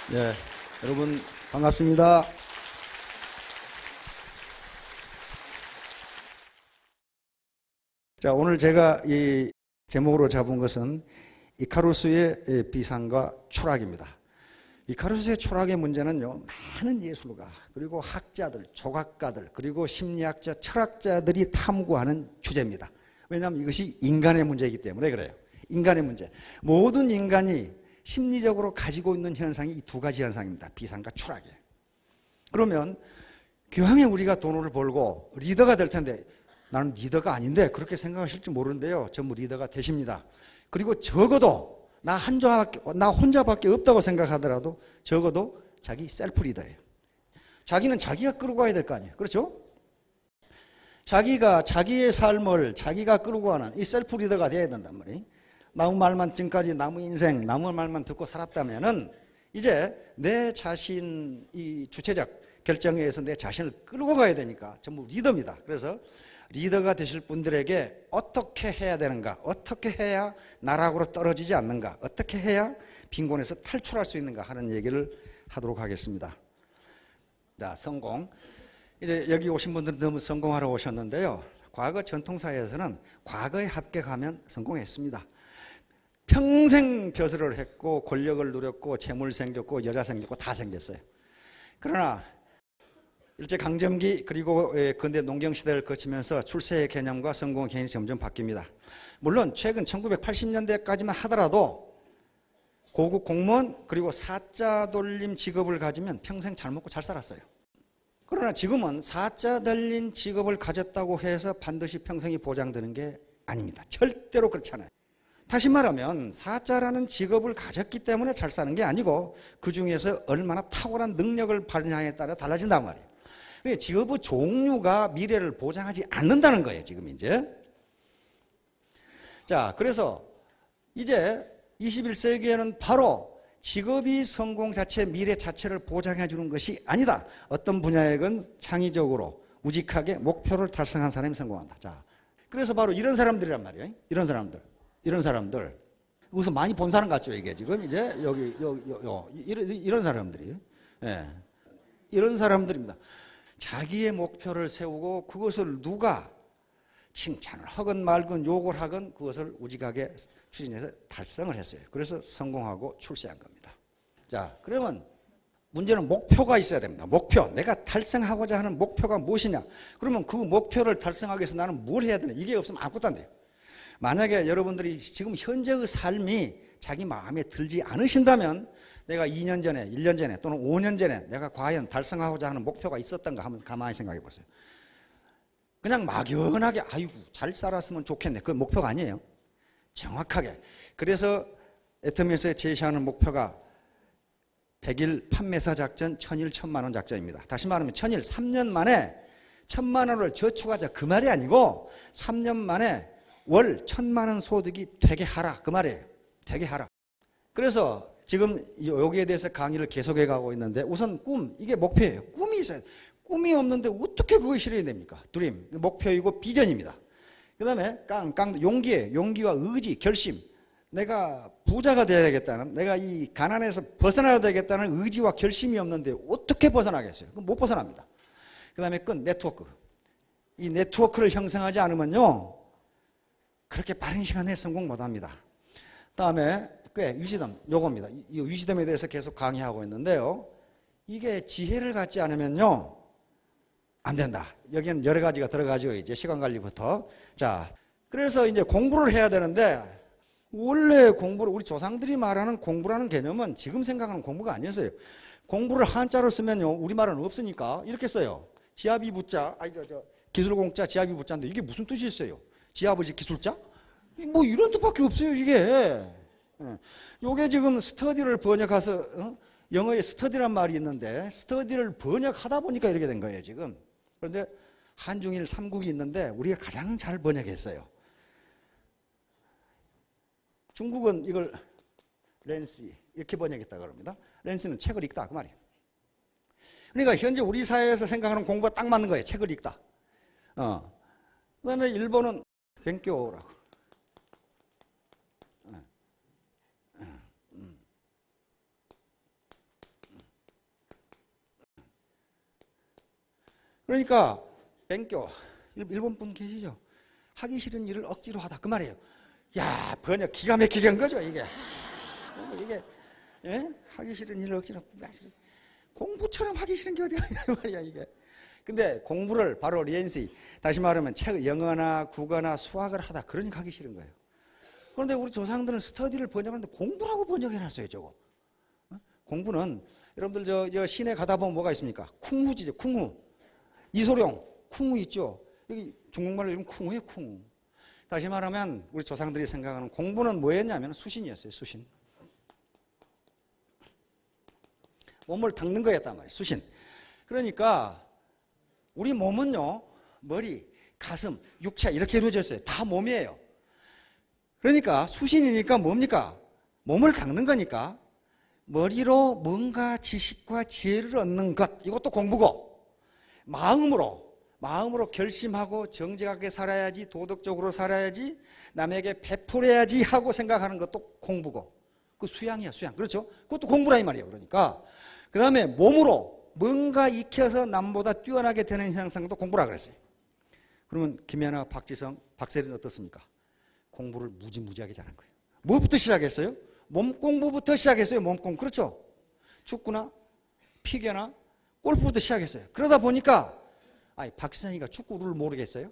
네, 여러분 반갑습니다. 자, 오늘 제가 이 제목으로 잡은 것은 이카루스의 비상과 추락입니다. 이카루스의 추락의 문제는요, 많은 예술가, 그리고 학자들, 조각가들, 그리고 심리학자, 철학자들이 탐구하는 주제입니다. 왜냐하면 이것이 인간의 문제이기 때문에 그래요. 인간의 문제. 모든 인간이 심리적으로 가지고 있는 현상이 이 두 가지 현상입니다. 비상과 추락이에요. 그러면 교황에 우리가 돈을 벌고 리더가 될 텐데 나는 리더가 아닌데 그렇게 생각하실지 모르는데요. 전부 리더가 되십니다. 그리고 적어도 나 혼자밖에 없다고 생각하더라도 적어도 자기 셀프 리더예요. 자기는 자기가 끌고 가야 될 거 아니에요. 그렇죠? 자기가 자기의 삶을 자기가 끌고 가는 이 셀프 리더가 되어야 된단 말이에요. 남의 말만 지금까지 남의 인생, 남의 말만 듣고 살았다면은 이제 내 자신 이 주체적 결정에 의해서 내 자신을 끌고 가야 되니까 전부 리더입니다. 그래서 리더가 되실 분들에게 어떻게 해야 되는가, 어떻게 해야 나락으로 떨어지지 않는가, 어떻게 해야 빈곤에서 탈출할 수 있는가 하는 얘기를 하도록 하겠습니다. 자, 성공. 이제 여기 오신 분들은 너무 성공하러 오셨는데요. 과거 전통사회에서는 과거에 합격하면 성공했습니다. 평생 벼슬을 했고 권력을 누렸고 재물 생겼고 여자 생겼고 다 생겼어요. 그러나 일제강점기 그리고 근대 농경시대를 거치면서 출세의 개념과 성공의 개념이 점점 바뀝니다. 물론 최근 1980년대까지만 하더라도 고급 공무원 그리고 사자 돌림 직업을 가지면 평생 잘 먹고 잘 살았어요. 그러나 지금은 사자 돌림 직업을 가졌다고 해서 반드시 평생이 보장되는 게 아닙니다. 절대로 그렇지 않아요. 다시 말하면 사자라는 직업을 가졌기 때문에 잘 사는 게 아니고 그 중에서 얼마나 탁월한 능력을 발휘하냐에 따라 달라진단 말이에요. 그러니까 직업의 종류가 미래를 보장하지 않는다는 거예요, 지금 이제. 자, 그래서 이제 21세기에는 바로 직업이 성공 자체, 미래 자체를 보장해 주는 것이 아니다. 어떤 분야에건 창의적으로 우직하게 목표를 달성한 사람이 성공한다. 자, 그래서 바로 이런 사람들이란 말이에요. 이런 사람들. 여기서 많이 본 사람 같죠, 이게 지금 이제 이런 사람들이에요. 예. 이런 사람들입니다. 자기의 목표를 세우고 그것을 누가 칭찬을 하건 말건 욕을 하건 그것을 우직하게 추진해서 달성을 했어요. 그래서 성공하고 출세한 겁니다. 자, 그러면 문제는 목표가 있어야 됩니다. 목표. 내가 달성하고자 하는 목표가 무엇이냐? 그러면 그 목표를 달성하기 위해서 나는 뭘 해야 되냐? 이게 없으면 아무것도 안 돼요. 만약에 여러분들이 지금 현재의 삶이 자기 마음에 들지 않으신다면 내가 2년 전에, 1년 전에 또는 5년 전에 내가 과연 달성하고자 하는 목표가 있었던가 한번 가만히 생각해 보세요. 그냥 막연하게 아이고 잘 살았으면 좋겠네. 그건 목표가 아니에요. 정확하게. 그래서 애터미에서 제시하는 목표가 100일 판매사 작전, 1000일 1000만 원 작전입니다. 다시 말하면 1000일 3년 만에 1000만 원을 저축하자 그 말이 아니고 3년 만에 월 1000만 원 소득이 되게 하라 그 말이에요. 되게 하라. 그래서 지금 여기에 대해서 강의를 계속해 가고 있는데 우선 꿈, 이게 목표예요. 꿈이 있어요. 꿈이 없는데 어떻게 그걸 실현이 됩니까? 드림, 목표이고 비전입니다. 그 다음에 용기예요. 용기와 의지, 결심. 내가 부자가 돼야 되겠다는, 내가 이 가난에서 벗어나야 되겠다는 의지와 결심이 없는데 어떻게 벗어나겠어요? 그럼 못 벗어납니다. 그 다음에 네트워크. 이 네트워크를 형성하지 않으면요 그렇게 빠른 시간에 성공 못합니다. 다음에 위시덤, 요겁니다. 이 위시덤에 대해서 계속 강의하고 있는데요. 이게 지혜를 갖지 않으면요 안 된다. 여기는 여러 가지가 들어가죠. 이제 시간 관리부터. 자, 그래서 이제 공부를 해야 되는데 원래 공부를 우리 조상들이 말하는 공부라는 개념은 지금 생각하는 공부가 아니었어요. 공부를 한자로 쓰면요 우리말은 없으니까 이렇게 써요. 지아비 부자, 기술공자 지아비 부자인데 이게 무슨 뜻이 있어요? 지아버지 기술자? 뭐 이런 뜻밖에 없어요, 이게. 요게 지금 스터디를 번역해서, 영어에 스터디란 말이 있는데, 스터디를 번역하다 보니까 이렇게 된 거예요, 지금. 그런데 한중일 3국이 있는데, 우리가 가장 잘 번역했어요. 중국은 이걸 렌시, 이렇게 번역했다고 합니다. 렌시는 책을 읽다, 그 말이에요. 그러니까 현재 우리 사회에서 생각하는 공부가 딱 맞는 거예요, 책을 읽다. 그 다음에 일본은 뱅교라고. 그러니까 뱅교 일본 분 계시죠? 하기 싫은 일을 억지로 하다 그 말이에요. 야, 번역 기가 막히게 한 거죠 이게. 이게 예? 하기 싫은 일을 억지로 공부처럼 하기 싫은 게 어디야 말이야 이게. 근데 공부를 바로 리엔시, 다시 말하면 책 영어나 국어나 수학을 하다 그러니까 하기 싫은 거예요. 그런데 우리 조상들은 스터디를 번역하는데 공부라고 번역해놨어요 저거. 공부는 여러분들 저 시내 가다 보면 뭐가 있습니까? 쿵후지죠. 쿵후. 이소룡 쿵후 있죠. 여기 중국말로 이름 쿵후예요. 쿵후. 다시 말하면 우리 조상들이 생각하는 공부는 뭐였냐면 수신이었어요. 수신. 몸을 닦는 거였단 말이에요. 수신. 그러니까 우리 몸은요, 머리, 가슴, 육체 이렇게 이루어졌어요. 다 몸이에요. 그러니까 수신이니까 뭡니까? 몸을 닦는 거니까 머리로 뭔가 지식과 지혜를 얻는 것, 이것도 공부고, 마음으로 결심하고 정직하게 살아야지, 도덕적으로 살아야지, 남에게 베풀어야지 하고 생각하는 것도 공부고, 그 수양이야, 수양. 그렇죠? 그것도 공부라 이 말이에요. 그러니까 그 다음에 몸으로 뭔가 익혀서 남보다 뛰어나게 되는 현상도 공부라 그랬어요. 그러면 김연아, 박지성, 박세린 어떻습니까? 공부를 무지무지하게 잘한 거예요. 뭐부터 시작했어요? 몸 공부부터 시작했어요. 몸 공부. 그렇죠? 축구나 피겨나 골프부터 시작했어요. 그러다 보니까 박지성이가 축구를 모르겠어요?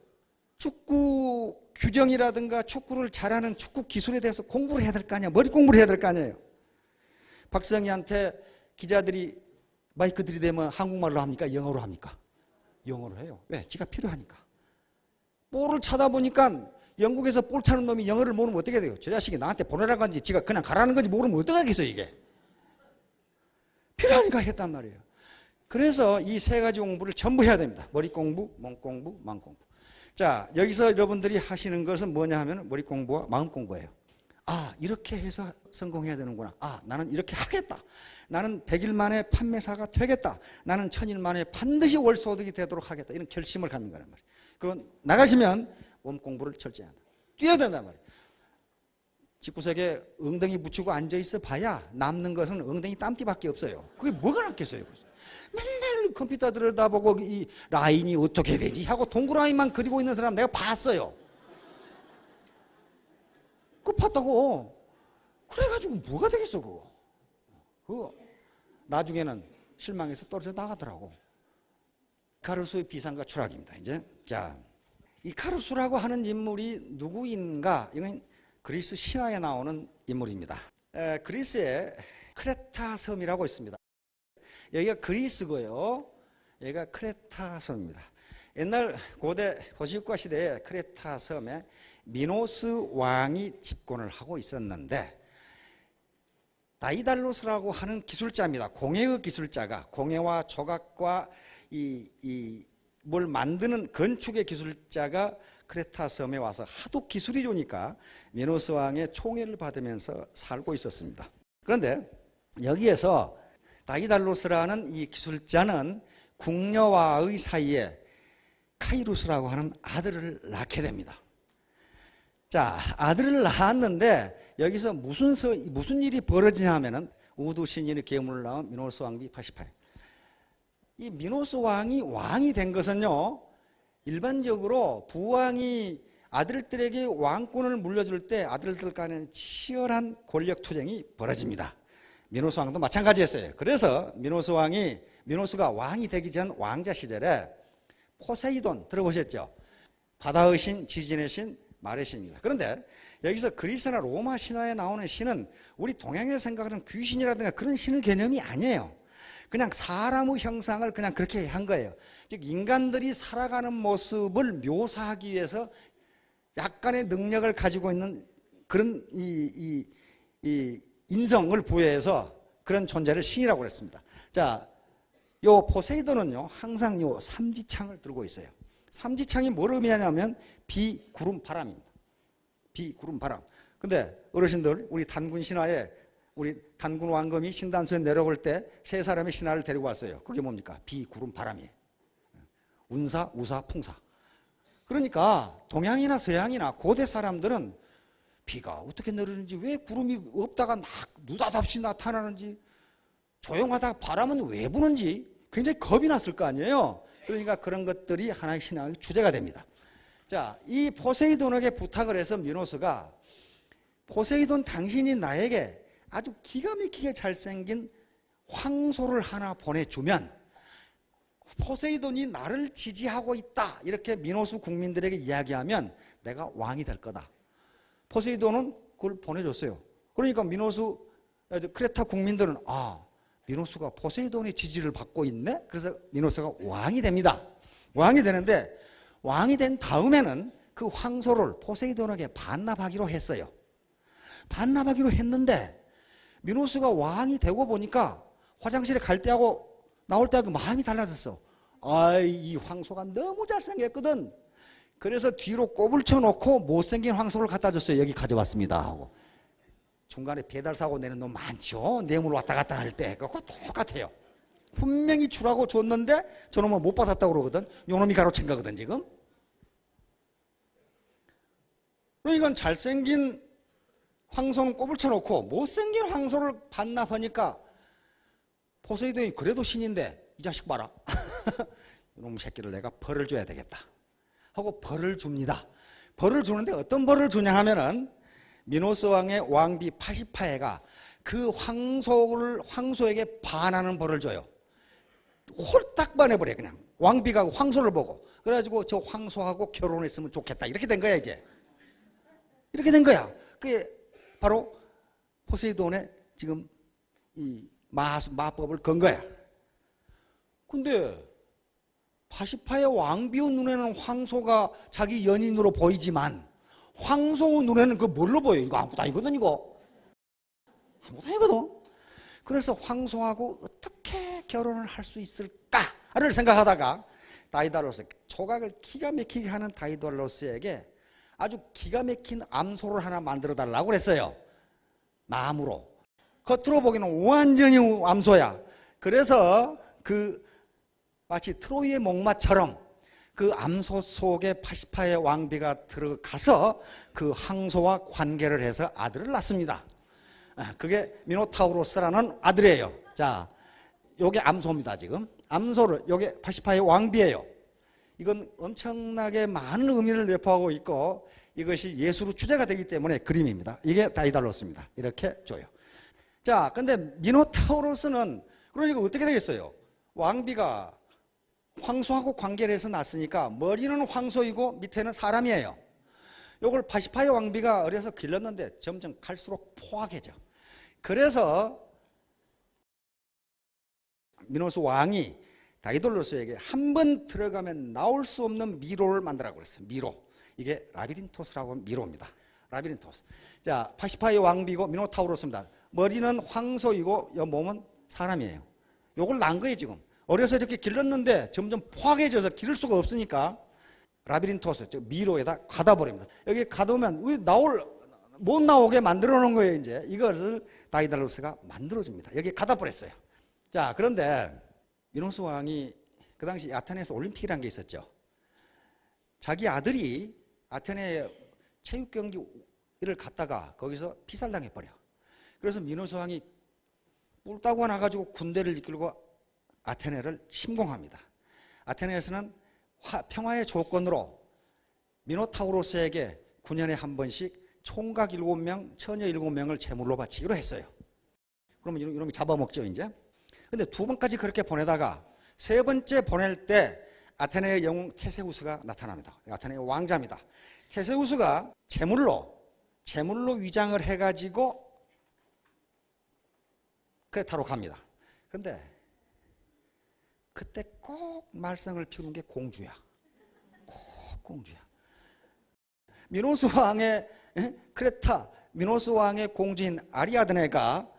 축구 규정이라든가 축구를 잘하는 축구 기술에 대해서 공부를 해야 될 거 아니야. 머리 공부를 해야 될 거 아니에요. 박지성이한테 기자들이 마이크 들이대면 한국말로 합니까? 영어로 합니까? 영어로 해요. 왜? 지가 필요하니까. 볼을 쳐다보니까 영국에서 볼 차는 놈이 영어를 모르면 어떻게 돼요? 저 자식이 나한테 보내라고 한지 지가 그냥 가라는 건지 모르면 어떡하겠어요 이게. 필요하니까 했단 말이에요. 그래서 이 세 가지 공부를 전부 해야 됩니다. 머리 공부, 몸 공부, 마음 공부. 자, 여기서 여러분들이 하시는 것은 뭐냐 하면 머리 공부와 마음 공부예요. 이렇게 해서 성공해야 되는구나. 나는 이렇게 하겠다. 나는 100일 만에 판매사가 되겠다. 나는 1000일 만에 반드시 월소득이 되도록 하겠다. 이런 결심을 갖는 거란 말이에요. 그건 나가시면 몸 공부를 철저히 한다. 뛰어야 된단 말이에요. 집구석에 엉덩이 붙이고 앉아있어 봐야 남는 것은 엉덩이 땀띠밖에 없어요. 그게 뭐가 남겠어요? 맨날 컴퓨터 들여다보고 이 라인이 어떻게 되지 하고 동그라미만 그리고 있는 사람 내가 봤어요. 그거 봤다고. 그래가지고 뭐가 되겠어 그거. 나중에는 실망해서 떨어져 나가더라고. 이카루스의 비상과 추락입니다. 이제 자, 이카루스라고 하는 인물이 누구인가? 이건 그리스 신화에 나오는 인물입니다. 그리스에 크레타 섬이라고 있습니다. 여기가 그리스고요. 여기가 크레타 섬입니다. 옛날 고대 고시국가 시대에 크레타 섬에 미노스 왕이 집권을 하고 있었는데 다이달로스라고 하는 기술자입니다. 공예의 기술자가 공예와 조각과 뭘 만드는 건축의 기술자가 크레타 섬에 와서 하도 기술이 좋으니까 미노스 왕의 총애를 받으면서 살고 있었습니다. 그런데 여기에서 다이달로스라는 이 기술자는 궁녀와의 사이에 카이루스라고 하는 아들을 낳게 됩니다. 자, 아들을 낳았는데 여기서 무슨 일이 벌어지냐면은 우두 신인의 계문을 낳은 미노스 왕비 88. 이 미노스 왕이 된 것은요, 일반적으로 부왕이 아들들에게 왕권을 물려줄 때 아들들 간에 치열한 권력 투쟁이 벌어집니다. 미노스 왕도 마찬가지였어요. 그래서 미노스가 왕이 되기 전 왕자 시절에 포세이돈 들어보셨죠? 바다의 신, 지진의 신, 말의 신입니다. 그런데 여기서 그리스나 로마 신화에 나오는 신은 우리 동양에서 생각하는 귀신이라든가 그런 신의 개념이 아니에요. 그냥 사람의 형상을 그냥 그렇게 한 거예요. 즉 인간들이 살아가는 모습을 묘사하기 위해서 약간의 능력을 가지고 있는 그런 이 인성을 부여해서 그런 존재를 신이라고 그랬습니다. 자, 요 포세이돈은요 항상 요 삼지창을 들고 있어요. 삼지창이 뭘 의미하냐면 비, 구름, 바람입니다. 비, 구름, 바람. 근데 어르신들 우리 단군 신화에 우리 단군 왕검이 신단수에 내려올 때 세 사람의 신하를 데리고 왔어요. 그게 뭡니까? 비, 구름, 바람이에요. 운사, 우사, 풍사. 그러니까 동양이나 서양이나 고대 사람들은 비가 어떻게 내리는지, 왜 구름이 없다가 느닷없이 나타나는지, 조용하다가 바람은 왜 부는지 굉장히 겁이 났을 거 아니에요. 그러니까 그런 것들이 하나의 신앙의 주제가 됩니다. 자, 이 포세이돈에게 부탁을 해서 미노스가 포세이돈 당신이 나에게 아주 기가 막히게 잘생긴 황소를 하나 보내주면 포세이돈이 나를 지지하고 있다 이렇게 미노스 국민들에게 이야기하면 내가 왕이 될 거다. 포세이돈은 그걸 보내줬어요. 그러니까 미노스 크레타 국민들은 미노스가 포세이돈의 지지를 받고 있네. 그래서 미노스가 왕이 됩니다. 왕이 되는데 왕이 된 다음에는 그 황소를 포세이돈에게 반납하기로 했어요. 반납하기로 했는데 미노스가 왕이 되고 보니까 화장실에 갈 때하고 나올 때하고 마음이 달라졌어. 이 황소가 너무 잘생겼거든. 그래서 뒤로 꼽을 쳐놓고 못생긴 황소를 갖다 줬어요. 여기 가져왔습니다 하고. 중간에 배달 사고 내는 놈 많죠. 뇌물 왔다 갔다 할 때. 그거 똑같아요. 분명히 주라고 줬는데 저놈은 못 받았다고 그러거든. 요놈이 가로챈 거거든 지금. 그러니까 잘생긴 황소는 꼽을 쳐놓고 못생긴 황소를 반납하니까 포세이돈이 그래도 신인데 이 자식 봐라. 이놈 새끼를 내가 벌을 줘야 되겠다 하고 벌을 줍니다. 벌을 주는데 어떤 벌을 주냐 하면은 미노스 왕의 왕비 파시파에가 그 황소에게 반하는 벌을 줘요. 홀딱 반해버려. 그냥 왕비가 황소를 보고 그래가지고 저 황소하고 결혼했으면 좋겠다 이렇게 된 거야. 이제 이렇게 된 거야. 그게 바로 포세이돈의 지금 이 마법을 건 거야. 근데 파시파의 왕비의 눈에는 황소가 자기 연인으로 보이지만 황소 눈에는 그 뭘로 보여? 이거 아무것도 아니거든. 이거 아무것도 아니거든. 그래서 황소하고 어떻게 결혼을 할 수 있을까를 생각하다가 다이달로스, 조각을 기가 막히게 하는 다이달로스에게 아주 기가 막힌 암소를 하나 만들어 달라고 그랬어요. 나무로. 겉으로 보기에는 완전히 암소야. 그래서 마치 트로이의 목마처럼 그 암소 속에 파시파의 왕비가 들어가서 그 황소와 관계를 해서 아들을 낳습니다. 그게 미노타우로스라는 아들이에요. 자, 요게 암소입니다. 지금 암소를, 요게 파시파의 왕비예요. 이건 엄청나게 많은 의미를 내포하고 있고 이것이 예술의 주제가 되기 때문에 그림입니다. 이게 다이달로스입니다. 이렇게 줘요. 자, 근데 미노타우로스는 그러니까 어떻게 되겠어요? 왕비가 황소하고 관계를 해서 낳았으니까 머리는 황소이고 밑에는 사람이에요. 요걸 파시파의 왕비가 어려서 길렀는데 점점 갈수록 포악해져. 그래서 미노스 왕이 다이달로스에게 한 번 들어가면 나올 수 없는 미로를 만들라고 그랬어요. 미로. 이게 라비린토스라고 하는 미로입니다. 라비린토스. 자, 파시파의 왕비고 미노타우로스입니다. 머리는 황소이고 이 몸은 사람이에요. 요걸 낳은 거예요 지금. 어려서 이렇게 길렀는데 점점 포악해져서 기를 수가 없으니까 라비린토스, 즉 미로에다 가둬버립니다. 여기 가두면 못 나오게 만들어 놓은 거예요. 이제 이것을 다이달로스가 만들어줍니다. 여기 가둬버렸어요. 자, 그런데 미노스 왕이 그 당시 아테네에서 올림픽이라는 게 있었죠. 자기 아들이 아테네 체육 경기를 갔다가 거기서 피살당해버려. 그래서 미노스 왕이 뿔따구가 나가지고 군대를 이끌고 아테네를 침공합니다. 아테네에서는 평화의 조건으로 미노타우로스에게 9년에 한 번씩 총각 7명, 처녀 7명을 제물로 바치기로 했어요. 그러면 이놈이 잡아먹죠, 이제. 근데 2번까지 그렇게 보내다가 3번째 보낼 때 아테네의 영웅 테세우스가 나타납니다. 아테네의 왕자입니다. 테세우스가 제물로 위장을 해가지고 크레타로 갑니다. 그런데 그때 꼭 말썽을 피우는 게 공주야. 꼭 공주야. 미노스 왕의 크레타, 미노스 왕의 공주인 아리아드네가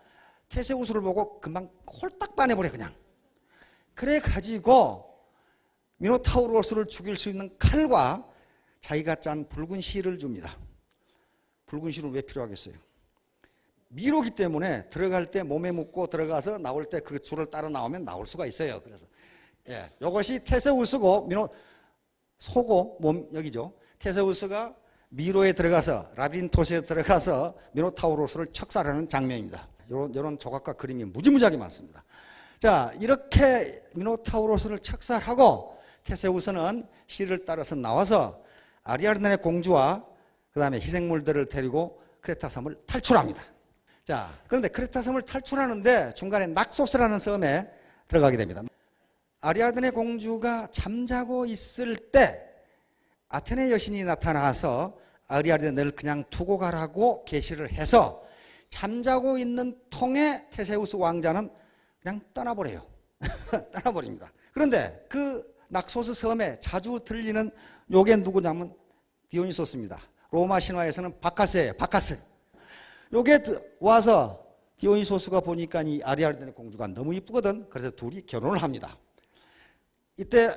테세우스를 보고 금방 홀딱 반해버려 그냥. 그래가지고 미노타우로스를 죽일 수 있는 칼과 자기가 짠 붉은 실을 줍니다. 붉은 실은 왜 필요하겠어요? 미로기 때문에 들어갈 때 몸에 묻고 들어가서 나올 때 그 줄을 따라 나오면 나올 수가 있어요. 그래서 이것이 테세우스고 소고 몸 여기죠. 테세우스가 미로에 들어가서 라비린토스에 들어가서 미노타우로스를 척살하는 장면입니다. 이런 조각과 그림이 무지무지하게 많습니다. 자, 이렇게 미노타우로스를 척살하고 테세우스는 시를 따라서 나와서 아리아드네 공주와 그 다음에 희생물들을 데리고 크레타 섬을 탈출합니다. 자, 그런데 크레타 섬을 탈출하는데 중간에 낙소스라는 섬에 들어가게 됩니다. 아리아드네 공주가 잠자고 있을 때 아테네 여신이 나타나서 아리아드네를 그냥 두고 가라고 계시를 해서 잠자고 있는 통에 테세우스 왕자는 그냥 떠나버려요. 떠나버립니다. 그런데 그 낙소스 섬에 자주 들리는 요게 누구냐면 디오니소스입니다. 로마 신화에서는 바카스예요. 바카스. 요게 와서 디오니소스가 보니까 이 아리아드네 공주가 너무 이쁘거든. 그래서 둘이 결혼을 합니다. 이때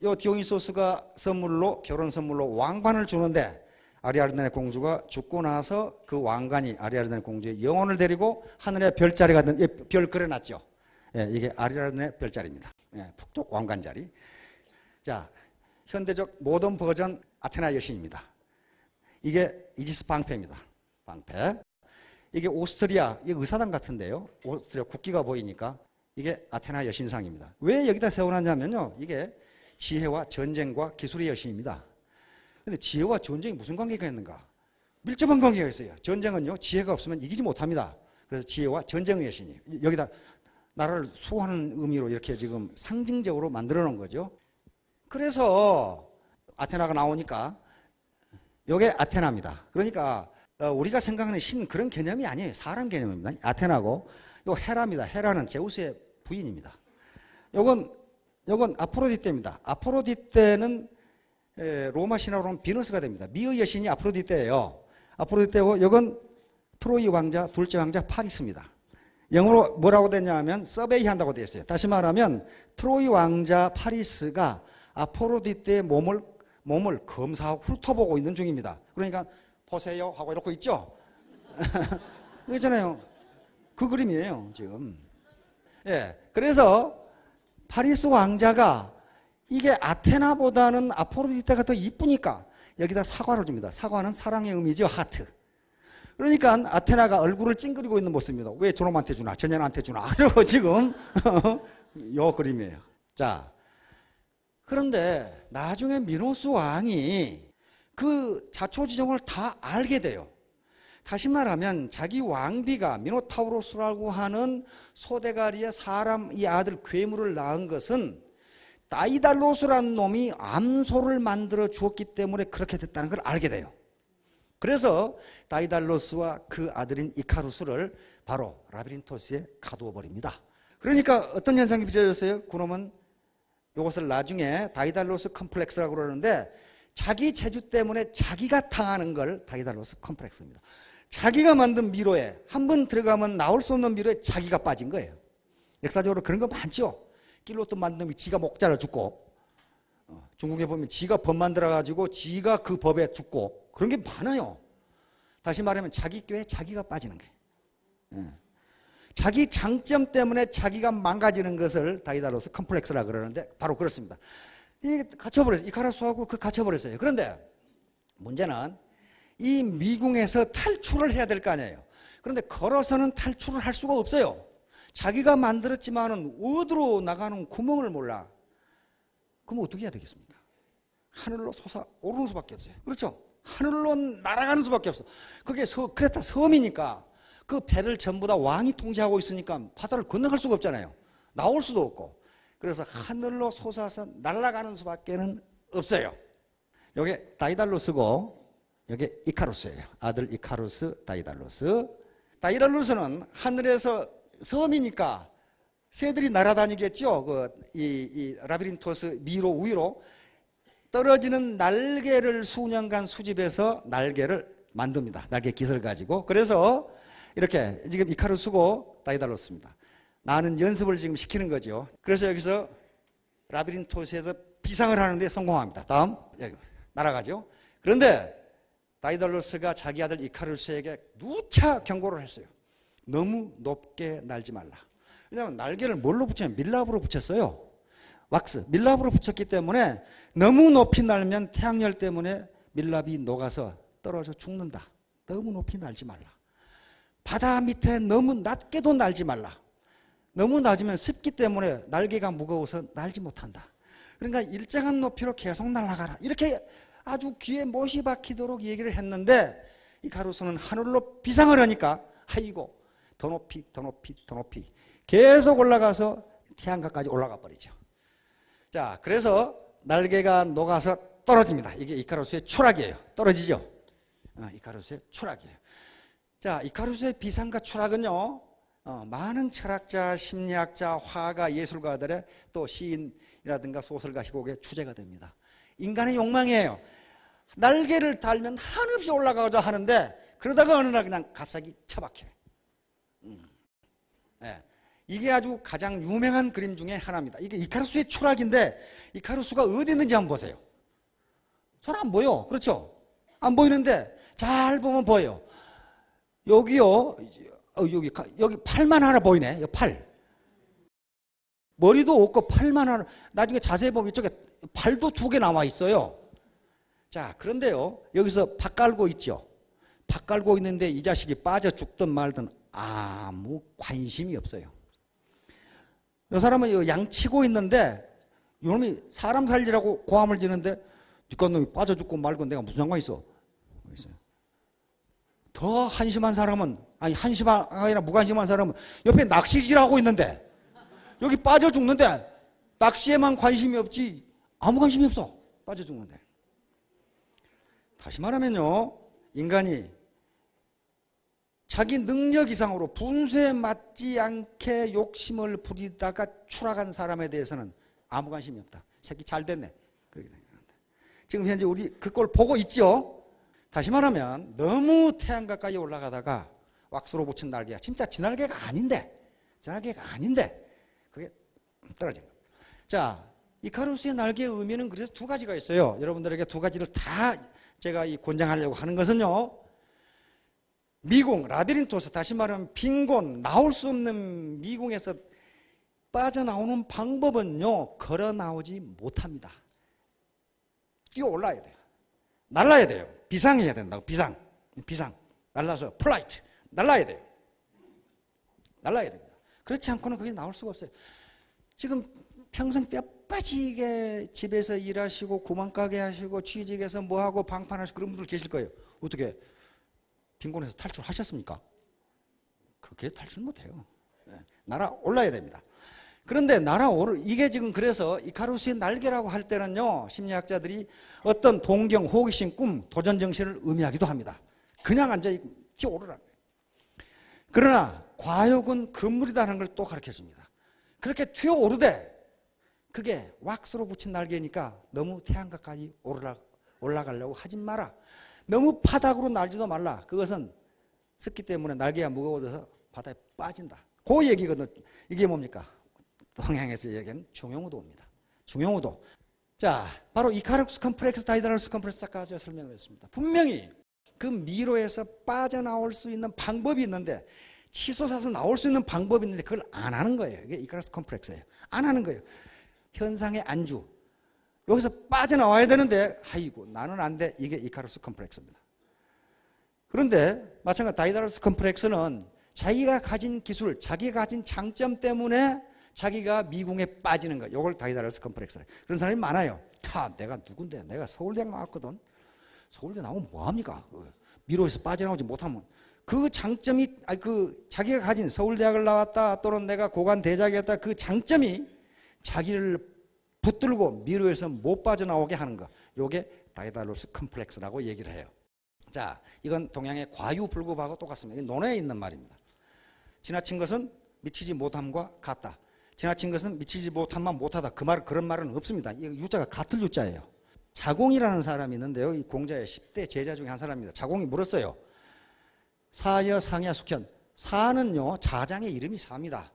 요 디오니소스가 선물로, 결혼 선물로 왕관을 주는데 아리아드네 공주가 죽고 나서 그 왕관이 아리아드네 공주의 영혼을 데리고 하늘에 별자리가 된, 별 그려놨죠. 예, 이게 아리아드네 별자리입니다. 예, 북쪽 왕관자리. 자, 현대적 모던 버전 아테나 여신입니다. 이게 이지스 방패입니다. 방패. 이게 오스트리아, 이게 의사당 같은데요. 오스트리아 국기가 보이니까 이게 아테나 여신상입니다. 왜 여기다 세워놨냐면요. 이게 지혜와 전쟁과 기술의 여신입니다. 근데 지혜와 전쟁이 무슨 관계가 있는가? 밀접한 관계가 있어요. 전쟁은요, 지혜가 없으면 이기지 못합니다. 그래서 지혜와 전쟁의 여신이에요. 여기다 나라를 수호하는 의미로 이렇게 지금 상징적으로 만들어 놓은 거죠. 그래서 아테나가 나오니까 이게 아테나입니다. 그러니까 우리가 생각하는 신 그런 개념이 아니에요. 사람 개념입니다. 아테나고 요 헤라입니다. 헤라는 제우스의 부인입니다. 요건 아프로디테입니다. 아프로디테는 로마 신화로는 비너스가 됩니다. 미의 여신이 아프로디테예요. 아프로디테고 요건 트로이 왕자, 둘째 왕자 파리스입니다. 영어로 뭐라고 됐냐면 서베이 한다고 되어 있어요. 다시 말하면 트로이 왕자 파리스가 아프로디테의 몸을 검사하고 훑어보고 있는 중입니다. 그러니까 보세요 하고 이러고 있죠. 그렇잖아요. 그 그림이에요 지금. 예, 그래서 파리스 왕자가 이게 아테나보다는 아프로디테가 더 이쁘니까 여기다 사과를 줍니다. 사과는 사랑의 의미죠. 하트. 그러니까 아테나가 얼굴을 찡그리고 있는 모습입니다. 왜 저놈한테 주나 저년한테 주나 이러고 지금 요 그림이에요. 자, 그런데 나중에 미노스 왕이 그 자초지종을 다 알게 돼요. 다시 말하면 자기 왕비가 미노타우로스라고 하는 소대가리의 사람 이 아들 괴물을 낳은 것은 다이달로스라는 놈이 암소를 만들어 주었기 때문에 그렇게 됐다는 걸 알게 돼요. 그래서 다이달로스와 그 아들인 이카루스를 바로 라비린토스에 가두어 버립니다. 그러니까 어떤 현상이 빚어졌어요? 그놈은 이것을 나중에 다이달로스 컴플렉스라고 그러는데 자기 체주 때문에 자기가 당하는 걸 다이달로스 컴플렉스입니다. 자기가 만든 미로에 한 번 들어가면 나올 수 없는 미로에 자기가 빠진 거예요. 역사적으로 그런 거 많죠. 길로또 만든 놈이 지가 목 잘라 죽고 중국에 보면 지가 법 만들어가지고 지가 그 법에 죽고 그런 게 많아요. 다시 말하면 자기 꾀에 자기가 빠지는 거예요. 자기 장점 때문에 자기가 망가지는 것을 다이달로스 컴플렉스라 그러는데 바로 그렇습니다. 이게 갇혀버렸어요. 이카루스하고 그 갇혀버렸어요. 그런데 문제는 이 미궁에서 탈출을 해야 될 거 아니에요. 그런데 걸어서는 탈출을 할 수가 없어요. 자기가 만들었지만은 어디로 나가는 구멍을 몰라. 그럼 어떻게 해야 되겠습니까? 하늘로 솟아오르는 수밖에 없어요. 그렇죠? 하늘로 날아가는 수밖에 없어. 그게 크레타 섬이니까 그 배를 전부 다 왕이 통제하고 있으니까 바다를 건너갈 수가 없잖아요. 나올 수도 없고. 그래서 하늘로 솟아서 날아가는 수밖에는 없어요. 이게 다이달로스고 이게 이카루스예요. 아들 이카루스, 다이달로스. 다이달로스는 하늘에서 섬이니까 새들이 날아다니겠죠. 이 라비린토스 미로 위로 떨어지는 날개를 수년간 수집해서 날개를 만듭니다. 날개 깃을 가지고. 그래서 이렇게 지금 이카루스고 다이달로스입니다. 나는 연습을 지금 시키는 거죠. 그래서 여기서 라비린토스에서 비상을 하는데 성공합니다. 다음 여기 날아가죠. 그런데 다이달로스가 자기 아들 이카루스에게 누차 경고를 했어요. 너무 높게 날지 말라. 왜냐하면 날개를 뭘로 붙였냐면 밀랍으로 붙였어요. 왁스, 밀랍으로 붙였기 때문에 너무 높이 날면 태양열 때문에 밀랍이 녹아서 떨어져 죽는다. 너무 높이 날지 말라. 바다 밑에 너무 낮게도 날지 말라. 너무 낮으면 습기 때문에 날개가 무거워서 날지 못한다. 그러니까 일정한 높이로 계속 날아가라. 이렇게 아주 귀에 못이 박히도록 얘기를 했는데 이카루스는 하늘로 비상을 하니까 아이고 더 높이 더 높이 더 높이 계속 올라가서 태양가까지 올라가 버리죠. 자, 그래서 날개가 녹아서 떨어집니다. 이게 이카루스의 추락이에요. 떨어지죠. 이카루스의 추락이에요. 자, 이카루스의 비상과 추락은요, 많은 철학자, 심리학자, 화가, 예술가들의 또 시인이라든가 소설가, 희곡의 주제가 됩니다. 인간의 욕망이에요. 날개를 달면 한없이 올라가고자 하는데 그러다가 어느 날 그냥 갑자기 처박혀요. 네. 이게 아주 가장 유명한 그림 중에 하나입니다. 이게 이카루스의 추락인데 이카루스가 어디 있는지 한번 보세요. 잘 안 보여. 그렇죠? 안 보이는데 잘 보면 보여요. 여기요. 여기 팔만 하나 보이네. 여기 팔. 머리도 없고 팔만 하나. 나중에 자세히 보면 이쪽에 발도 2개 나와 있어요. 자, 그런데요. 여기서 밥 깔고 있죠. 밥 깔고 있는데 이 자식이 빠져 죽든 말든 아무 관심이 없어요. 이 사람은 양치고 있는데 이놈이 사람 살리라고 고함을 지는데 니가 놈이 빠져 죽고 말고 내가 무슨 상관이 있어? 더 한심한 사람은, 아니 한심한 아니라 무관심한 사람은 옆에 낚시질하고 있는데 여기 빠져 죽는데 낚시에만 관심이 없지 아무 관심이 없어. 빠져 죽는데. 다시 말하면요, 인간이 자기 능력 이상으로 분수에 맞지 않게 욕심을 부리다가 추락한 사람에 대해서는 아무 관심이 없다. 새끼 잘 됐네. 그렇게 생각한다. 지금 현재 우리 그 꼴 보고 있죠. 다시 말하면 너무 태양 가까이 올라가다가 왁스로 붙인 날개가 진짜 지 날개가 아닌데, 그게 떨어진 거예요. 자, 이카루스의 날개의 의미는 그래서 2가지가 있어요. 여러분들에게 2가지를 다 제가 권장하려고 하는 것은요, 미궁, 라비린토스, 다시 말하면 빈곤, 나올 수 없는 미궁에서 빠져나오는 방법은요, 걸어 나오지 못합니다. 뛰어 올라야 돼요. 날아야 돼요. 비상해야 된다고. 비상. 날라서 플라이트. 날아야 돼요. 날아야 됩니다. 그렇지 않고는 그게 나올 수가 없어요. 지금 평생 뼈 빠지게 집에서 일하시고 구멍가게 하시고 취직해서 뭐하고 방판하시고 그런 분들 계실 거예요. 어떻게 빈곤에서 탈출하셨습니까? 그렇게 탈출 못해요. 날아올라야 됩니다. 그런데 이게 지금 그래서 이카루스의 날개라고 할 때는요, 심리학자들이 어떤 동경, 호기심, 꿈, 도전 정신을 의미하기도 합니다. 그냥 앉아 뛰어오르라는 거예요. 그러나 과욕은 금물이라는 걸 또 가르쳐 줍니다. 그렇게 튀어오르되 그게 왁스로 붙인 날개니까 너무 태양 가까이 올라가려고 하지 마라. 너무 바닥으로 날지도 말라. 그것은 습기 때문에 날개가 무거워져서 바다에 빠진다. 그 얘기거든요. 이게 뭡니까? 동양에서 얘기하는 중용우도입니다. 중용우도. 자, 바로 이카루스 컴플렉스, 다이다루스 컴플렉스 아까 제가 설명을 했습니다. 분명히 그 미로에서 빠져나올 수 있는 방법이 있는데, 치솟아서 나올 수 있는 방법이 있는데 그걸 안 하는 거예요. 이게 이카루스 컴플렉스예요. 안 하는 거예요. 현상의 안주. 여기서 빠져나와야 되는데 아이고 나는 안 돼. 이게 이카루스 컴플렉스입니다. 그런데 마찬가지로 다이다루스 컴플렉스는 자기가 가진 기술, 자기가 가진 장점 때문에 자기가 미궁에 빠지는 거예요. 이걸 다이다루스 컴플렉스라. 그런 사람이 많아요. 내가 누군데? 내가 서울대 나왔거든. 서울대 나오면 뭐합니까? 미로에서 빠져나오지 못하면 그 장점이, 자기가 가진 서울대학을 나왔다 또는 내가 고관대작이었다, 그 장점이 자기를 붙들고 미로에서 못 빠져나오게 하는 거. 이게 다이다루스 컴플렉스라고 얘기를 해요. 자, 이건 동양의 과유불급하고 똑같습니다. 이게 논어에 있는 말입니다. 지나친 것은 미치지 못함과 같다. 지나친 것은 미치지 못함만 못하다. 그런 말은 없습니다. 이 유자가 같을 유자예요. 자공이라는 사람이 있는데요. 이 공자의 10대 제자 중에 한 사람입니다. 자공이 물었어요. 사여 상야 숙현. 사는요, 자장의 이름이 사입니다.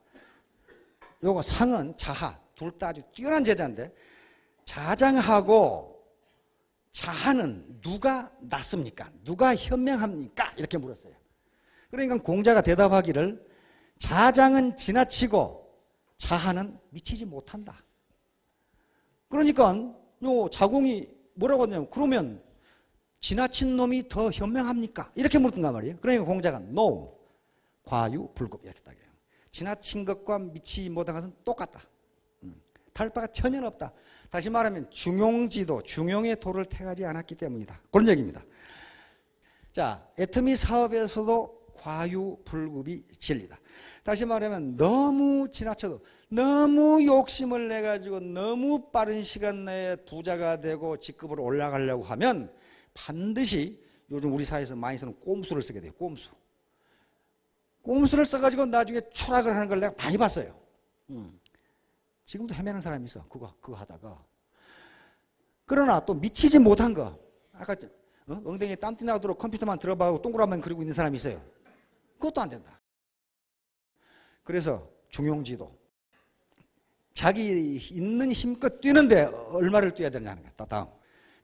요거 상은 자하. 둘 다 아주 뛰어난 제자인데, 자장하고 자하는 누가 낫습니까? 누가 현명합니까? 이렇게 물었어요. 그러니까 공자가 대답하기를, 자장은 지나치고 자하는 미치지 못한다. 그러니까 요 자공이 뭐라고 하냐면, 그러면 지나친 놈이 더 현명합니까? 이렇게 물었단 말이에요. 그러니까 공자가 no, 과유불급 이렇게 딱 해요. 지나친 것과 미치지 못한 것은 똑같다. 다를 바가 전혀 없다. 다시 말하면 중용지도, 중용의 도를 택하지 않았기 때문이다. 그런 얘기입니다. 자, 애터미 사업에서도 과유불급이 진리다. 다시 말하면 너무 지나쳐도, 너무 욕심을 내가지고 너무 빠른 시간 내에 부자가 되고 직급으로 올라가려고 하면 반드시 요즘 우리 사회에서 많이 쓰는 꼼수를 쓰게 돼요. 꼼수. 꼼수를 써가지고 나중에 추락을 하는 걸 내가 많이 봤어요. 지금도 헤매는 사람이 있어. 그거 하다가. 그러나 또 미치지 못한 거. 아까 엉덩이에 땀띠 나도록 컴퓨터만 들어봐고 동그라미만 그리고 있는 사람이 있어요. 그것도 안 된다. 그래서 중용지도. 자기 있는 힘껏 뛰는데 얼마를 뛰어야 되느냐는 거야. 다음.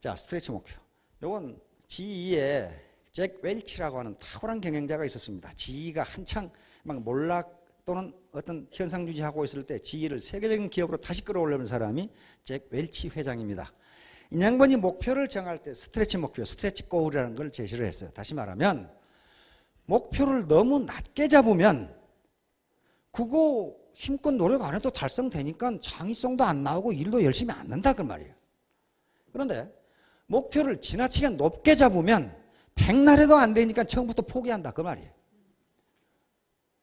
자, 스트레치 목표. 요건 GE의 잭 웰치라고 하는 탁월한 경영자가 있었습니다. GE가 한창 막 몰락 또는 어떤 현상 유지하고 있을 때 GE를 세계적인 기업으로 다시 끌어올리는 사람이 잭 웰치 회장입니다. 이 양반이 목표를 정할 때 스트레치 목표, 스트레치 고울이라는 걸 제시를 했어요. 다시 말하면 목표를 너무 낮게 잡으면 그거 힘껏 노력 안 해도 달성되니까 창의성도 안 나오고 일도 열심히 안 한다 그 말이에요. 그런데 목표를 지나치게 높게 잡으면 백날해도 안 되니까 처음부터 포기한다 그 말이에요.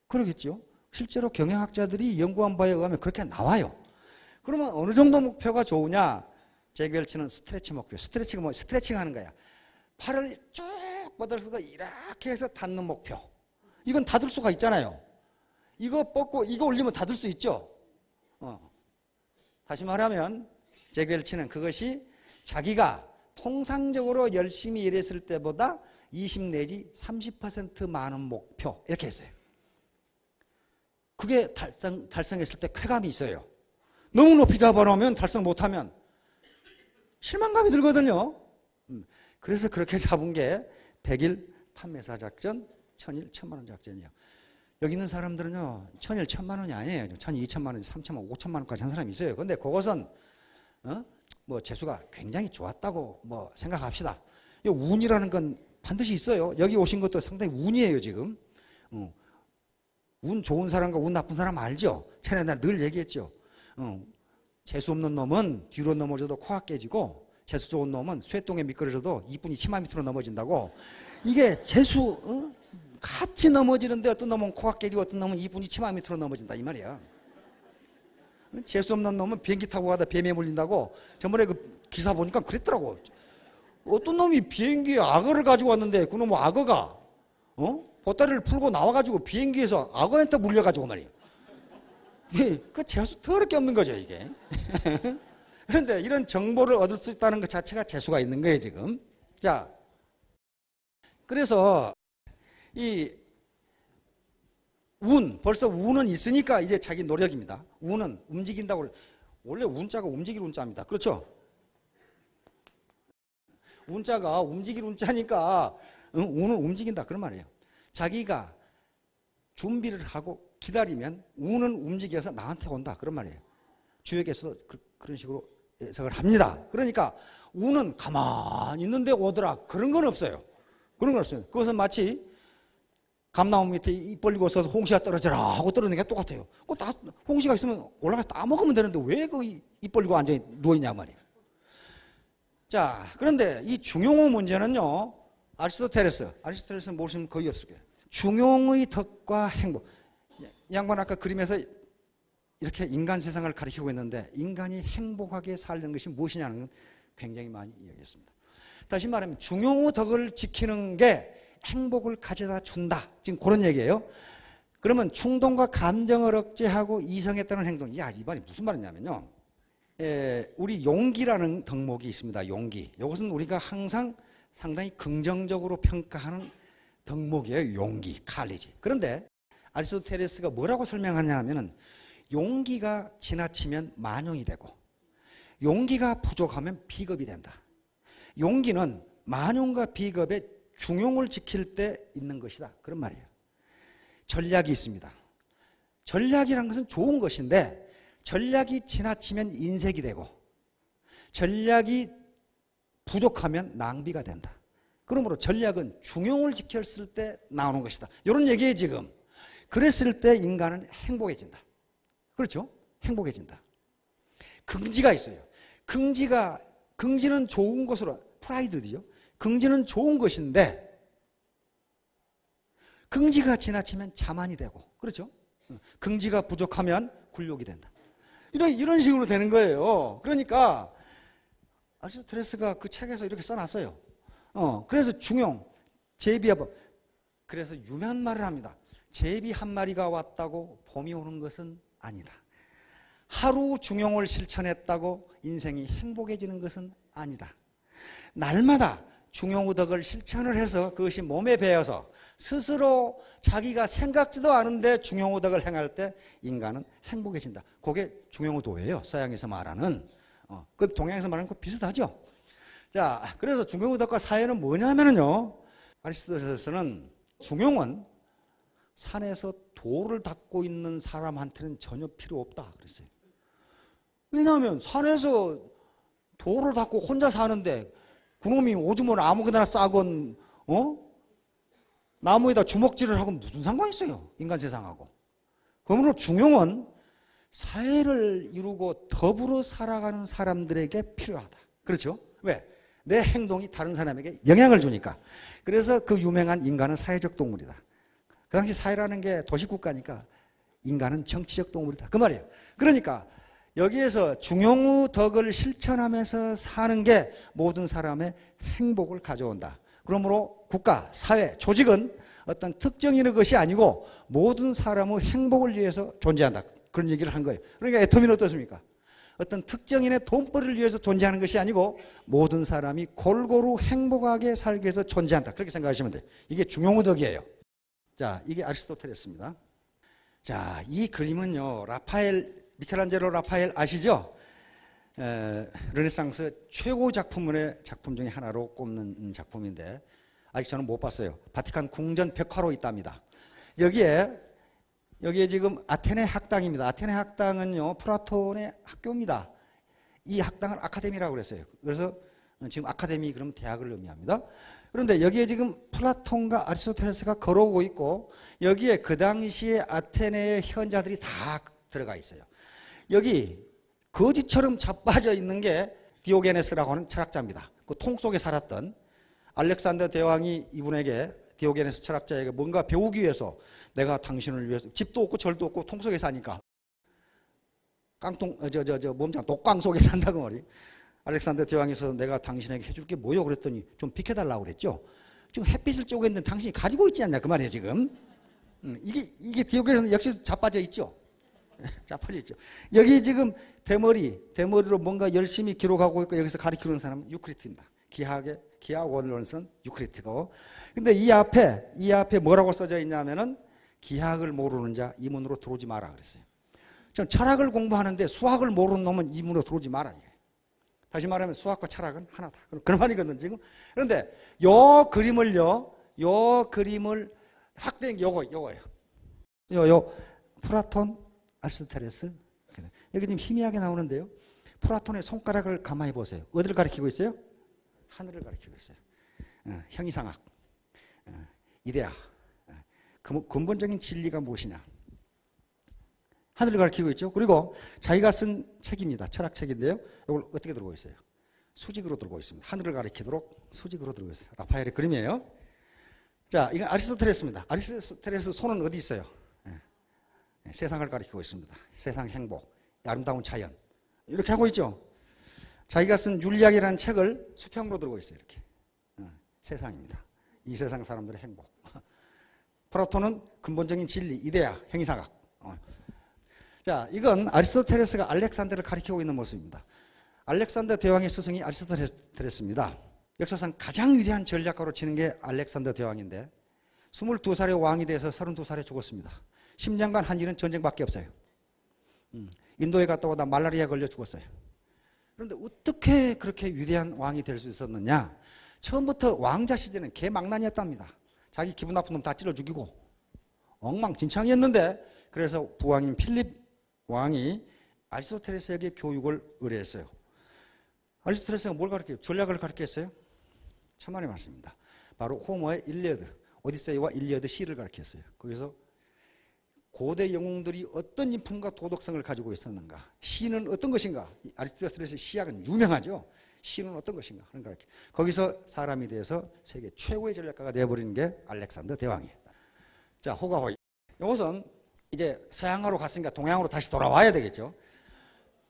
그러겠죠. 실제로 경영학자들이 연구한 바에 의하면 그렇게 나와요. 그러면 어느 정도 목표가 좋으냐? 잭 웰치는 스트레치 목표. 스트레치가 뭐 스트레칭 하는 거야. 팔을 쭉 뻗어서 이렇게 해서 닿는 목표. 이건 닫을 수가 있잖아요. 이거 뻗고 이거 올리면 닫을 수 있죠. 다시 말하면 잭 웰치는 그것이 자기가 통상적으로 열심히 일했을 때보다 20 내지 30% 많은 목표 이렇게 했어요. 그게 달성했을 때 쾌감이 있어요. 너무 높이 잡아놓으면 달성 못하면 실망감이 들거든요. 그래서 그렇게 잡은 게 100일 판매사 작전, 1000일 1000만 원 작전이에요. 여기 있는 사람들은요 1000일 1000만 원이 아니에요. 1000일 2천만 원, 3천만 원, 5천만 원까지 한 사람이 있어요. 그런데 그것은 뭐 재수가 굉장히 좋았다고 뭐 생각합시다. 이 운이라는 건 반드시 있어요. 여기 오신 것도 상당히 운이에요 지금. 운 좋은 사람과 운 나쁜 사람 알죠? 전에 내가 늘 얘기했죠. 재수 없는 놈은 뒤로 넘어져도 코가 깨지고 재수 좋은 놈은 쇠똥에 미끄러져도 이쁜이 치마 밑으로 넘어진다고. 이게 재수 같이 넘어지는데 어떤 놈은 코가 깨지고 어떤 놈은 이쁜이 치마 밑으로 넘어진다 이 말이야. 재수 없는 놈은 비행기 타고 가다 뱀에 물린다고. 저번에 그 기사 보니까 그랬더라고. 어떤 놈이 비행기에 악어를 가지고 왔는데 그 놈은 악어가 보따리를 풀고 나와가지고 비행기에서 악어한테 물려가지고 말이에요. 그 재수 더럽게 없는 거죠 이게. 그런데 이런 정보를 얻을 수 있다는 것 자체가 재수가 있는 거예요 지금. 자, 그래서 이 벌써 운은 있으니까 이제 자기 노력입니다. 운은 움직인다고. 원래 운자가 움직일 운자입니다. 그렇죠? 운자가 움직일 운자니까 운은 움직인다 그런 말이에요. 자기가 준비를 하고 기다리면 운은 움직여서 나한테 온다 그런 말이에요. 주역에서도 그런 식으로 해석을 합니다. 그러니까 운은 가만히 있는데 오더라 그런 건 없어요. 그런 건 없어요. 그것은 마치 감나무 밑에 입 벌리고 있어서 홍시가 떨어져라 하고 떨어지는 게 똑같아요. 홍시가 있으면 올라가서 따먹으면 되는데 왜 그 입 벌리고 앉아 누워있냐 말이에요. 자, 그런데 이 중용의 문제는요, 아리스토텔레스 모르시면 거의 없을 거예요. 중용의 덕과 행복. 양반 아까 그림에서 이렇게 인간 세상을 가리키고 있는데 인간이 행복하게 사는 것이 무엇이냐는 건 굉장히 많이 이야기했습니다. 다시 말하면 중용의 덕을 지키는 게 행복을 가져다 준다. 지금 그런 얘기예요. 그러면 충동과 감정을 억제하고 이성에 따른 행동. 이 말이 무슨 말이냐면요. 우리 용기라는 덕목이 있습니다. 용기. 이것은 우리가 항상 상당히 긍정적으로 평가하는 덕목이에요. 용기, 카리지. 그런데 아리스토텔레스가 뭐라고 설명하냐 하면은 용기가 지나치면 만용이 되고 용기가 부족하면 비겁이 된다. 용기는 만용과 비겁의 중용을 지킬 때 있는 것이다. 그런 말이에요. 전략이 있습니다. 전략이라는 것은 좋은 것인데 전략이 지나치면 인색이 되고 전략이 부족하면 낭비가 된다. 그러므로 전략은 중용을 지켰을 때 나오는 것이다. 이런 얘기예요 지금. 그랬을 때 인간은 행복해진다. 그렇죠? 행복해진다. 긍지가 있어요. 긍지는 좋은 것으로, 프라이드죠. 긍지는 좋은 것인데, 긍지가 지나치면 자만이 되고, 그렇죠? 긍지가 부족하면 굴욕이 된다. 이런 식으로 되는 거예요. 그러니까, 아리스토텔레스가 그 책에서 이렇게 써놨어요. 그래서 중용, 제비하고, 그래서 유명한 말을 합니다. 제비 한 마리가 왔다고 봄이 오는 것은 아니다. 하루 중용을 실천했다고 인생이 행복해지는 것은 아니다. 날마다 중용우덕을 실천을 해서 그것이 몸에 배어서 스스로 자기가 생각지도 않은데 중용우덕을 행할 때 인간은 행복해진다. 그게 중용우도예요. 서양에서 말하는. 그 동양에서 말하는 거 비슷하죠. 자, 그래서 중용우덕과 사회는 뭐냐면요. 아리스토텔레스는 중용은 산에서 돌을 닦고 있는 사람한테는 전혀 필요 없다 그랬어요. 왜냐하면 산에서 돌을 닦고 혼자 사는데 그놈이 오줌을 아무거나 싸건 나무에다 주먹질을 하고 무슨 상관이 있어요. 인간 세상하고. 그러므로 중용은 사회를 이루고 더불어 살아가는 사람들에게 필요하다. 그렇죠? 왜? 내 행동이 다른 사람에게 영향을 주니까. 그래서 그 유명한 인간은 사회적 동물이다. 그 당시 사회라는 게 도시국가니까 인간은 정치적 동물이다. 그 말이에요. 그러니까 여기에서 중용우 덕을 실천하면서 사는 게 모든 사람의 행복을 가져온다. 그러므로 국가, 사회, 조직은 어떤 특정인의 것이 아니고 모든 사람의 행복을 위해서 존재한다. 그런 얘기를 한 거예요. 그러니까 애터미는 어떻습니까? 어떤 특정인의 돈벌이를 위해서 존재하는 것이 아니고 모든 사람이 골고루 행복하게 살기 위해서 존재한다. 그렇게 생각하시면 돼요. 이게 중용우 덕이에요. 자, 이게 아리스토텔레스입니다. 자, 이 그림은요, 미켈란젤로 라파엘 아시죠? 르네상스 최고 작품의 작품 중에 하나로 꼽는 작품인데 아직 저는 못 봤어요. 바티칸 궁전 벽화로 있답니다. 여기에 지금 아테네 학당입니다. 아테네 학당은요, 플라톤의 학교입니다. 이 학당을 아카데미라고 그랬어요. 그래서 지금 아카데미 그러면 대학을 의미합니다. 그런데 여기에 지금 플라톤과 아리스토텔레스가 걸어오고 있고 여기에 그 당시에 아테네의 현자들이 다 들어가 있어요. 여기 거지처럼 자빠져 있는 게 디오게네스라고 하는 철학자입니다. 그 통 속에 살았던 알렉산더 대왕이 이분에게 디오게네스 철학자에게 뭔가 배우기 위해서 내가 당신을 위해서 집도 없고 절도 없고 통 속에 사니까 몸장 독강 속에 산다고 말이. 알렉산더 대왕에서 내가 당신에게 해줄 게 뭐요? 그랬더니 좀 비켜달라고 그랬죠. 지금 햇빛을 쬐고 있는데 당신이 가리고 있지 않냐 그 말이에요 지금. 이게 디오게네스는 역시 자빠져 있죠. 자빠져 있죠. 여기 지금 대머리로 뭔가 열심히 기록하고 있고 여기서 가리키는 사람은 유크리트입니다. 기하학 원론선 유크리트고. 근데 이 앞에 뭐라고 써져 있냐면은 기하학을 모르는 자 이 문으로 들어오지 마라 그랬어요. 전 철학을 공부하는데 수학을 모르는 놈은 이 문으로 들어오지 마라. 다시 말하면 수학과 철학은 하나다. 그런 말이거든요, 지금. 그런데 요 그림을 확대한 게 요거예요. 요 플라톤, 아리스토텔레스. 여기 지금 희미하게 나오는데요. 플라톤의 손가락을 가만히 보세요. 어디를 가리키고 있어요? 하늘을 가리키고 있어요. 형이상학, 이데아. 근본적인 진리가 무엇이냐? 하늘을 가리키고 있죠. 그리고 자기가 쓴 책입니다. 철학책인데요. 이걸 어떻게 들고 있어요? 수직으로 들고 있습니다. 하늘을 가리키도록 수직으로 들고 있어요. 라파엘의 그림이에요. 자, 이건 아리스토텔레스입니다. 아리스토텔레스 손은 어디 있어요? 세상을 가리키고 있습니다. 세상 행복, 아름다운 자연. 이렇게 하고 있죠. 자기가 쓴 윤리학이라는 책을 수평으로 들고 있어요. 이렇게. 세상입니다. 이 세상 사람들의 행복. 플라톤은 근본적인 진리, 이데아, 형이상학. 자, 이건 아리스토텔레스가 알렉산더를 가리키고 있는 모습입니다. 알렉산더 대왕의 스승이 아리스토텔레스입니다. 역사상 가장 위대한 전략가로 치는 게 알렉산더 대왕인데 22살의 왕이 돼서 32살에 죽었습니다. 10년간 한 일은 전쟁밖에 없어요. 인도에 갔다 오다 말라리아 걸려 죽었어요. 그런데 어떻게 그렇게 위대한 왕이 될 수 있었느냐? 처음부터 왕자 시대는 개망난이었답니다. 자기 기분 나쁜 놈 다 찔러 죽이고 엉망진창이었는데 그래서 부왕인 필립 왕이 아리스토텔레스에게 교육을 의뢰했어요. 아리스토텔레스가 뭘 가르쳐요? 전략을 가르쳤어요? 천만의 말씀입니다. 바로 호머의 일리아드, 오디세이와 일리아드 시를 가르쳤어요. 거기서 고대 영웅들이 어떤 인품과 도덕성을 가지고 있었는가? 시는 어떤 것인가? 아리스토텔레스의 시학은 유명하죠. 시는 어떤 것인가? 그러니까 거기서 사람이 돼서 세계 최고의 전략가가 되어버리는 게 알렉산더 대왕이에요. 자, 호가호이. 이것은 이제 서양화로 갔으니까 동양으로 다시 돌아와야 되겠죠.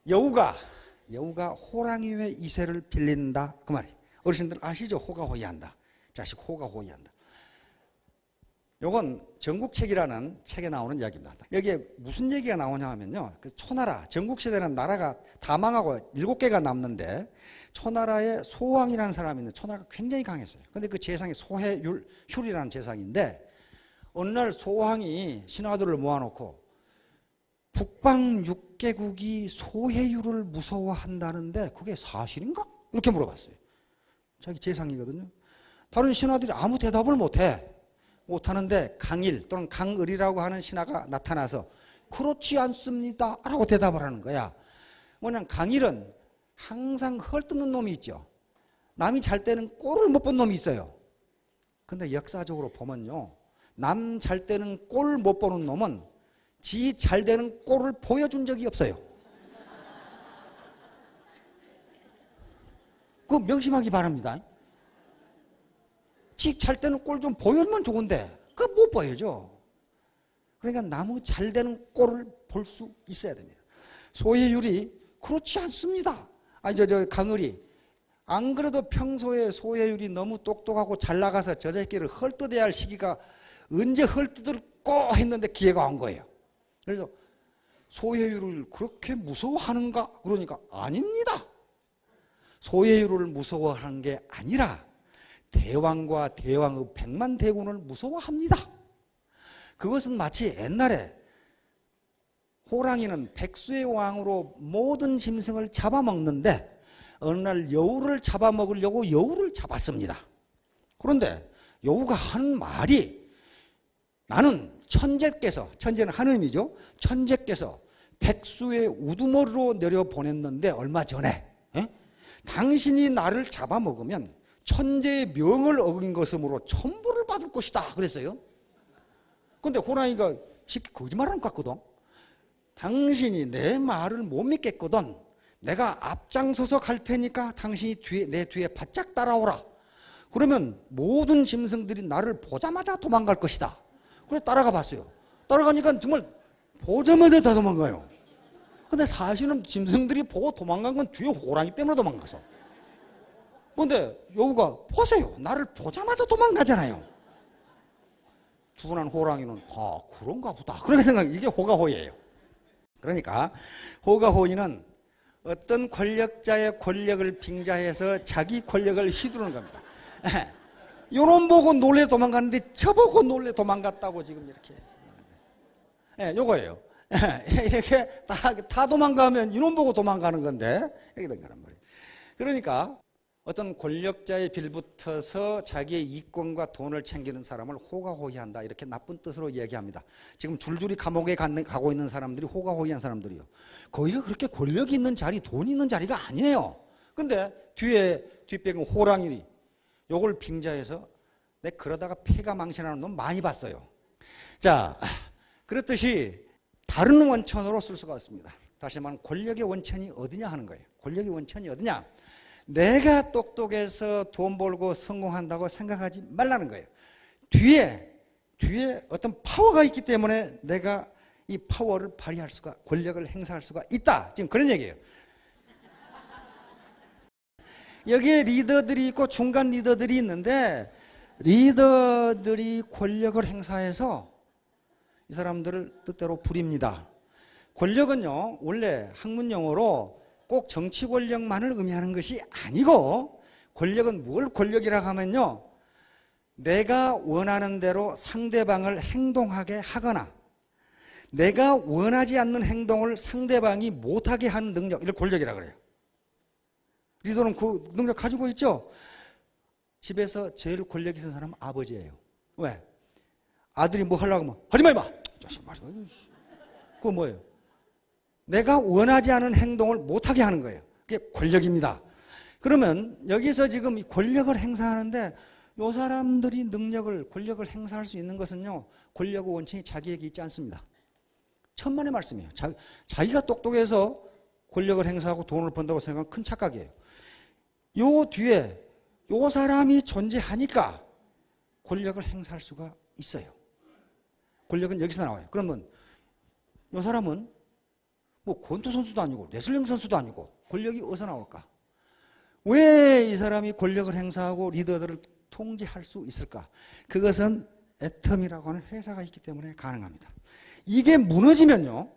여우가 호랑이의 이세를 빌린다 그 말이에요. 어르신들 아시죠? 호가호이한다. 자식 호가호이한다. 요건 전국책이라는 책에 나오는 이야기입니다. 여기에 무슨 얘기가 나오냐 하면요. 그 초나라, 전국시대는 나라가 다 망하고 7개가 남는데 초나라에 소왕이라는 사람이 있는데 초나라가 굉장히 강했어요. 근데 그 제상이 소해율이라는 제상인데 어느 날 소왕이 신하들을 모아놓고 북방 6개국이 소해율을 무서워한다는데 그게 사실인가? 이렇게 물어봤어요. 자기 제상이거든요. 다른 신하들이 아무 대답을 못하는데 강일 또는 강을이라고 하는 신하가 나타나서 그렇지 않습니다 라고 대답을 하는 거야. 뭐냐면 강일은 항상 헐뜯는 놈이 있죠. 남이 잘 때는 꼴을 못 본 놈이 있어요. 근데 역사적으로 보면요, 남 잘 때는 꼴 못 보는 놈은 지 잘 되는 꼴을 보여준 적이 없어요. 그거 명심하기 바랍니다. 지 잘 때는 꼴 좀 보여주면 좋은데 그거 못 보여줘. 그러니까 나무 잘 되는 꼴을 볼 수 있어야 됩니다. 소해율이 그렇지 않습니다. 아니 저 강을이 안 그래도 평소에 소해율이 너무 똑똑하고 잘 나가서 저 새끼를 헐뜯어야 할 시기가 언제 헐뜯을꼬 했는데 기회가 온 거예요. 그래서 소해율을 그렇게 무서워하는가? 그러니까 아닙니다. 소해율을 무서워하는 게 아니라 대왕과 대왕의 100만 대군을 무서워합니다. 그것은 마치 옛날에 호랑이는 백수의 왕으로 모든 짐승을 잡아먹는데 어느 날 여우를 잡아먹으려고 여우를 잡았습니다. 그런데 여우가 한 말이 나는 천재께서, 천재는 하느님이죠. 천재께서 백수의 우두머리로 내려보냈는데 얼마 전에 당신이 나를 잡아먹으면 천재의 명을 어긴 것으로 천벌을 받을 것이다 그랬어요. 그런데 호랑이가 쉽게 거짓말하는 것 같거든. 당신이 내 말을 못 믿겠거든. 내가 앞장서서 갈 테니까 당신이 내 뒤에 바짝 따라오라. 그러면 모든 짐승들이 나를 보자마자 도망갈 것이다. 그래서 따라가 봤어요. 따라가니까 정말 보자마자 다 도망가요. 근데 사실은 짐승들이 보고 도망간 건 뒤에 호랑이 때문에 도망가서. 근데 여우가 보세요. 나를 보자마자 도망가잖아요. 둔한 호랑이는 그런가 보다. 그렇게 생각해. 이게 호가호이예요. 그러니까 호가호이는 어떤 권력자의 권력을 빙자해서 자기 권력을 휘두르는 겁니다. 요놈 보고 놀래 도망갔는데 저 보고 놀래 도망갔다고 지금 이렇게. 요거예요. 이렇게 다 도망가면 이놈 보고 도망가는 건데 이렇게 된 거란 말이에요. 그러니까 어떤 권력자의 빌붙어서 자기의 이권과 돈을 챙기는 사람을 호가호이한다 이렇게 나쁜 뜻으로 이야기합니다. 지금 줄줄이 감옥에 가고 있는 사람들이 호가호이한 사람들이요. 거기가 그렇게 권력이 있는 자리, 돈이 있는 자리가 아니에요. 근데 뒷배경 호랑이니 요걸 빙자해서 내 그러다가 폐가 망신하는 놈 많이 봤어요. 자, 그렇듯이 다른 원천으로 쓸 수가 있습니다. 다시 말하면 권력의 원천이 어디냐 하는 거예요. 권력의 원천이 어디냐? 내가 똑똑해서 돈 벌고 성공한다고 생각하지 말라는 거예요. 뒤에 어떤 파워가 있기 때문에 내가 이 파워를 발휘할 수가, 권력을 행사할 수가 있다. 지금 그런 얘기예요. 여기에 리더들이 있고 중간 리더들이 있는데 리더들이 권력을 행사해서 이 사람들을 뜻대로 부립니다. 권력은요, 원래 학문 용어로 꼭 정치 권력만을 의미하는 것이 아니고 권력은 뭘 권력이라고 하면요, 내가 원하는 대로 상대방을 행동하게 하거나 내가 원하지 않는 행동을 상대방이 못하게 하는 능력, 이걸 권력이라고 그래요. 리더는 그 능력 가지고 있죠. 집에서 제일 권력 있는 사람은 아버지예요. 왜? 아들이 뭐 하려고 하면 하지 마 임마. 그거 뭐예요? 내가 원하지 않은 행동을 못하게 하는 거예요. 그게 권력입니다. 그러면 여기서 지금 이 권력을 행사하는데 이 사람들이 권력을 행사할 수 있는 것은요, 권력의 원천이 자기에게 있지 않습니다. 천만의 말씀이에요. 자기가 똑똑해서 권력을 행사하고 돈을 번다고 생각하면 큰 착각이에요. 요 뒤에 요 사람이 존재하니까 권력을 행사할 수가 있어요. 권력은 여기서 나와요. 그러면 요 사람은 뭐 권투 선수도 아니고 레슬링 선수도 아니고 권력이 어디서 나올까? 왜 이 사람이 권력을 행사하고 리더들을 통제할 수 있을까? 그것은 애텀이라고 하는 회사가 있기 때문에 가능합니다. 이게 무너지면요,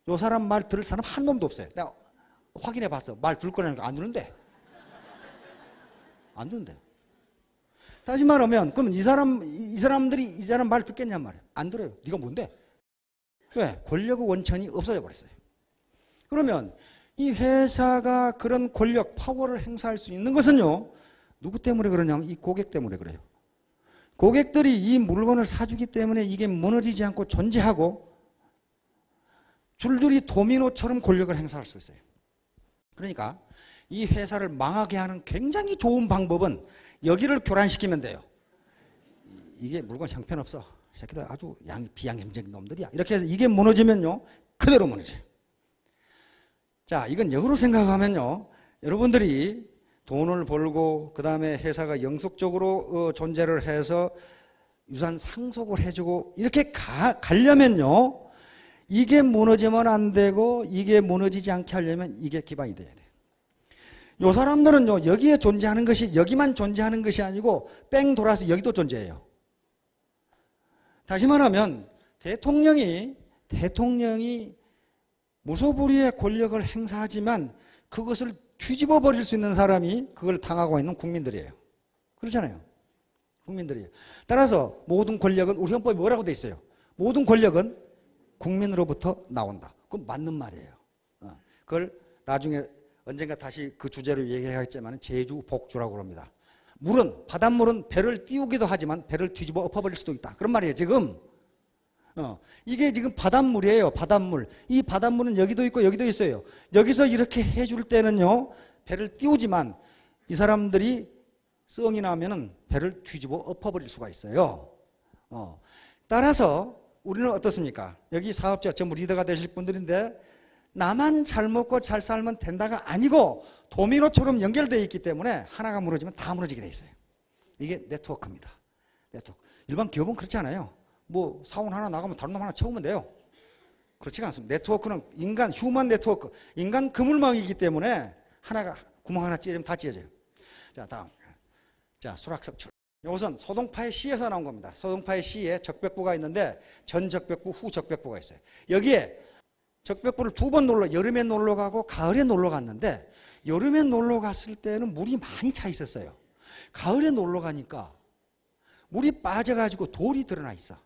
요 사람 말 들을 사람 한 놈도 없어요. 내가 확인해 봤어. 말 들을 거라니까 안 듣는데. 안 듣는데. 다시 말하면, 그러면 이 사람들이 이 사람 말 듣겠냔 말이에요. 안 들어요. 네가 뭔데? 왜? 권력의 원천이 없어져 버렸어요. 그러면 이 회사가 그런 권력, 파워를 행사할 수 있는 것은요, 누구 때문에 그러냐면 이 고객 때문에 그래요. 고객들이 이 물건을 사주기 때문에 이게 무너지지 않고 존재하고 줄줄이 도미노처럼 권력을 행사할 수 있어요. 그러니까 이 회사를 망하게 하는 굉장히 좋은 방법은 여기를 교란시키면 돼요. 이게 물건 형편없어. 이 새끼들 아주 비양심적인 놈들이야. 이렇게 해서 이게 무너지면요, 그대로 무너져요. 자, 이건 역으로 생각하면요, 여러분들이 돈을 벌고 그 다음에 회사가 영속적으로 존재를 해서 유산 상속을 해주고 이렇게 가려면요, 이게 무너지면 안 되고 이게 무너지지 않게 하려면 이게 기반이 돼야 돼요. 요 사람들은요, 여기에 존재하는 것이 여기만 존재하는 것이 아니고 뺑 돌아서 여기도 존재해요. 다시 말하면 대통령이 무소불위의 권력을 행사하지만 그것을 뒤집어 버릴 수 있는 사람이 그걸 당하고 있는 국민들이에요. 그렇잖아요. 국민들이에요. 따라서 모든 권력은 우리 헌법에 뭐라고 돼 있어요? 모든 권력은 국민으로부터 나온다. 그건 맞는 말이에요. 그걸 나중에 언젠가 다시 그 주제로 얘기하겠지만 제주복주라고 그럽니다. 바닷물은 배를 띄우기도 하지만 배를 뒤집어 엎어버릴 수도 있다. 그런 말이에요, 지금. 이게 지금 바닷물이에요, 바닷물. 이 바닷물은 여기도 있고 여기도 있어요. 여기서 이렇게 해줄 때는요, 배를 띄우지만 이 사람들이 썽이 나면은 배를 뒤집어 엎어버릴 수가 있어요. 따라서 우리는 어떻습니까? 여기 사업자 전부 리더가 되실 분들인데 나만 잘 먹고 잘 살면 된다가 아니고 도미노처럼 연결되어 있기 때문에 하나가 무너지면 다 무너지게 돼 있어요. 이게 네트워크입니다. 네트워크. 일반 기업은 그렇지 않아요. 뭐 사원 하나 나가면 다른 놈 하나 채우면 돼요. 그렇지가 않습니다. 네트워크는 인간 휴먼 네트워크, 인간 그물망이기 때문에 하나가 구멍 하나 찢어지면 다 찢어져요. 자, 다음. 자, 수락석출. 이것은 소동파의 시에서 나온 겁니다. 소동파의 시에 적벽부가 있는데 전 적벽부, 후 적벽부가 있어요. 여기에 적벽부를 두 번 여름에 놀러 가고 가을에 놀러 갔는데 여름에 놀러 갔을 때는 물이 많이 차 있었어요. 가을에 놀러 가니까 물이 빠져가지고 돌이 드러나 있어.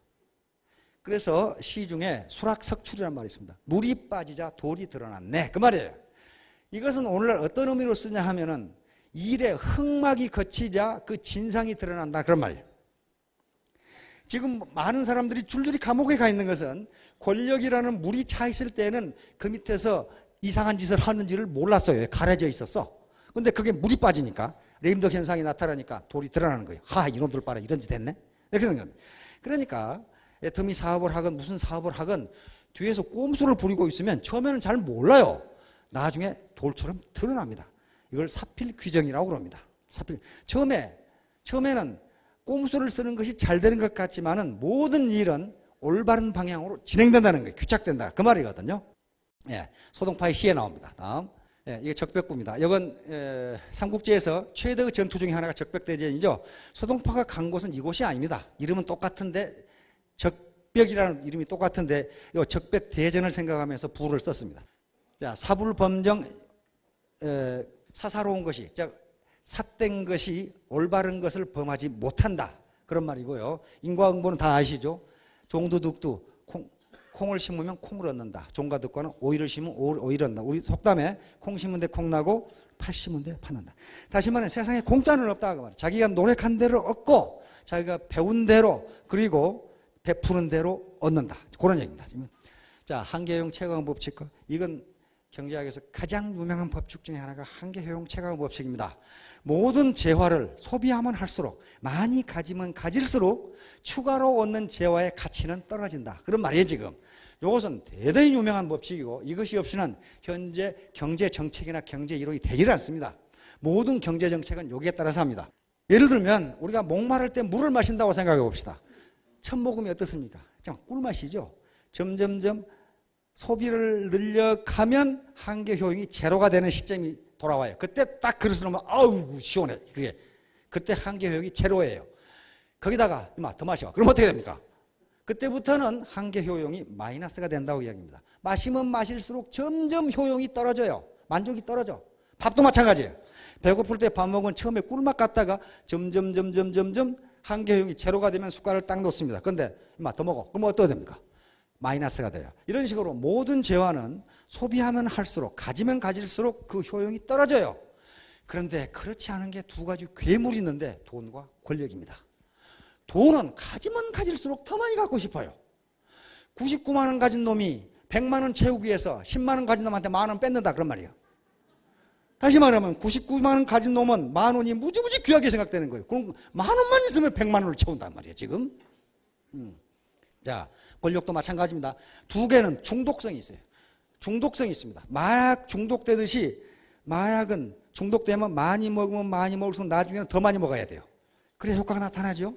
그래서 시 중에 수락석출이라는 말이 있습니다. 물이 빠지자 돌이 드러났네, 그 말이에요. 이것은 오늘날 어떤 의미로 쓰냐 하면은 일에 흑막이 거치자 그 진상이 드러난다, 그런 말이에요. 지금 많은 사람들이 줄줄이 감옥에 가 있는 것은 권력이라는 물이 차 있을 때는 그 밑에서 이상한 짓을 하는지를 몰랐어요. 가려져 있었어. 근데 그게 물이 빠지니까 레임덕 현상이 나타나니까 돌이 드러나는 거예요. 이놈들 봐라, 이런 짓 했네, 이렇게 되는 겁니다. 그러니까 애터미 사업을 하건 무슨 사업을 하건 뒤에서 꼼수를 부리고 있으면 처음에는 잘 몰라요. 나중에 돌처럼 드러납니다. 이걸 사필 규정이라고 그럽니다. 처음에는 꼼수를 쓰는 것이 잘 되는 것 같지만은 모든 일은 올바른 방향으로 진행된다는 거예요. 규착된다, 그 말이거든요. 예, 소동파의 시에 나옵니다. 다음. 예, 이게 적벽부입니다. 이건 삼국지에서 최대의 전투 중에 하나가 적벽대전이죠. 소동파가 간 곳은 이곳이 아닙니다. 이름은 똑같은데 적벽이라는 이름이 똑같은데 이 적벽대전을 생각하면서 부를 썼습니다. 자, 사불범정, 사사로운 것이, 즉 삿된 것이 올바른 것을 범하지 못한다, 그런 말이고요. 인과응보는 다 아시죠? 종두둑두, 콩을 심으면 콩을 얻는다. 종과 득과는 오이를 심으면 오이를 얻는다. 우리 속담에 콩 심은 데 콩 나고 팥 심은 데 팥 난다. 다시 말해 세상에 공짜는 없다, 그 말이에요. 자기가 노력한 대로 얻고 자기가 배운 대로 그리고 베푸는 대로 얻는다, 그런 얘기입니다. 자, 한계효용 최강 법칙, 이건 경제학에서 가장 유명한 법칙 중에 하나가 한계효용 최강 법칙입니다. 모든 재화를 소비하면 할수록, 많이 가지면 가질수록 추가로 얻는 재화의 가치는 떨어진다, 그런 말이에요. 지금 이것은 대단히 유명한 법칙이고 이것이 없이는 현재 경제 정책이나 경제 이론이 되지를 않습니다. 모든 경제 정책은 여기에 따라서 합니다. 예를 들면 우리가 목마를 때 물을 마신다고 생각해 봅시다. 첫 모금이 어떻습니까? 그냥 꿀맛이죠. 점점점 소비를 늘려가면 한계 효용이 제로가 되는 시점이 돌아와요. 그때 딱 그릇을 놓으면 아우 시원해. 그게 그때 한계 효용이 제로예요. 거기다가 이마 더 마셔. 그럼 어떻게 됩니까? 그때부터는 한계 효용이 마이너스가 된다고 이야기합니다. 마시면 마실수록 점점 효용이 떨어져요. 만족이 떨어져. 밥도 마찬가지예요. 배고플 때 밥 먹으면 처음에 꿀맛 같다가 점점 한계 효용이 제로가 되면 숟갈을 딱 놓습니다. 그런데 이마 더 먹어. 그럼 어떻게 됩니까? 마이너스가 돼요. 이런 식으로 모든 재화는 소비하면 할수록 가지면 가질수록 그 효용이 떨어져요. 그런데 그렇지 않은 게 두 가지 괴물이 있는데 돈과 권력입니다. 돈은 가지면 가질수록 더 많이 갖고 싶어요. 99만 원 가진 놈이 100만 원 채우기 위해서 10만 원 가진 놈한테 만 원 뺏는다 그런 말이에요. 다시 말하면 99만 원 가진 놈은 만 원이 무지무지 귀하게 생각되는 거예요. 그럼 만 원만 있으면 100만 원을 채운단 말이에요 지금. 자, 권력도 마찬가지입니다. 두 개는 중독성이 있어요. 중독성이 있습니다. 마약 중독되듯이 마약은 중독되면 많이 먹으면 많이 먹을수록 나중에는 더 많이 먹어야 돼요. 그래야 효과가 나타나죠.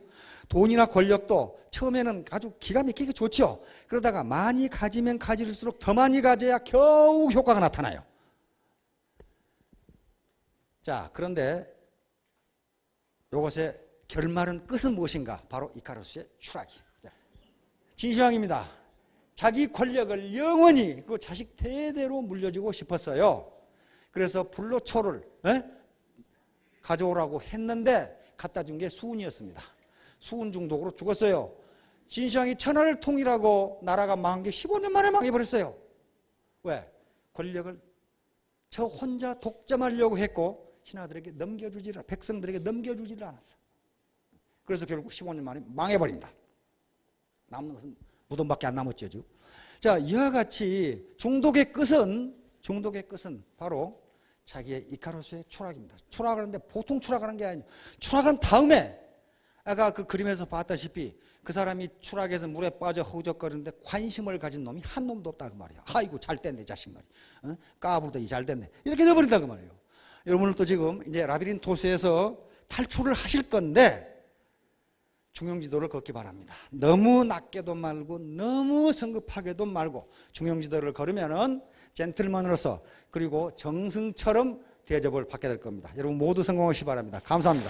돈이나 권력도 처음에는 아주 기가 막히게 좋죠. 그러다가 많이 가지면 가질수록 더 많이 가져야 겨우 효과가 나타나요. 자, 그런데 이것의 결말은 끝은 무엇인가? 바로 이카루스의 추락이. 진시황입니다. 자기 권력을 영원히 그 자식 대대로 물려주고 싶었어요. 그래서 불로초를 가져오라고 했는데 갖다 준 게 수은이었습니다. 수은 중독으로 죽었어요. 진시황이 천하를 통일하고 나라가 망한 게 15년 만에 망해버렸어요. 왜? 권력을 저 혼자 독점하려고 했고 신하들에게 넘겨주지를, 백성들에게 넘겨주지를 않았어. 그래서 결국 15년 만에 망해버립니다. 남는 것은 무덤밖에 안 남았죠. 지금. 자, 이와 같이 중독의 끝은 바로 자기의 이카루스의 추락입니다. 추락하는데 보통 추락하는 게 아니에요. 추락한 다음에 아까 그 그림에서 봤다시피 그 사람이 추락해서 물에 빠져 허우적거리는데 관심을 가진 놈이 한 놈도 없다 그 말이야. 아이고 잘 됐네 자식 말이야. 까불더니 잘 됐네. 이렇게 돼버린다 그 말이에요. 여러분들도 지금 이제 라비린토스에서 탈출을 하실 건데 중형지도를 걷기 바랍니다. 너무 낮게도 말고 너무 성급하게도 말고 중형지도를 걸으면은 젠틀맨으로서 그리고 정승처럼 대접을 받게 될 겁니다. 여러분 모두 성공하시기 바랍니다. 감사합니다.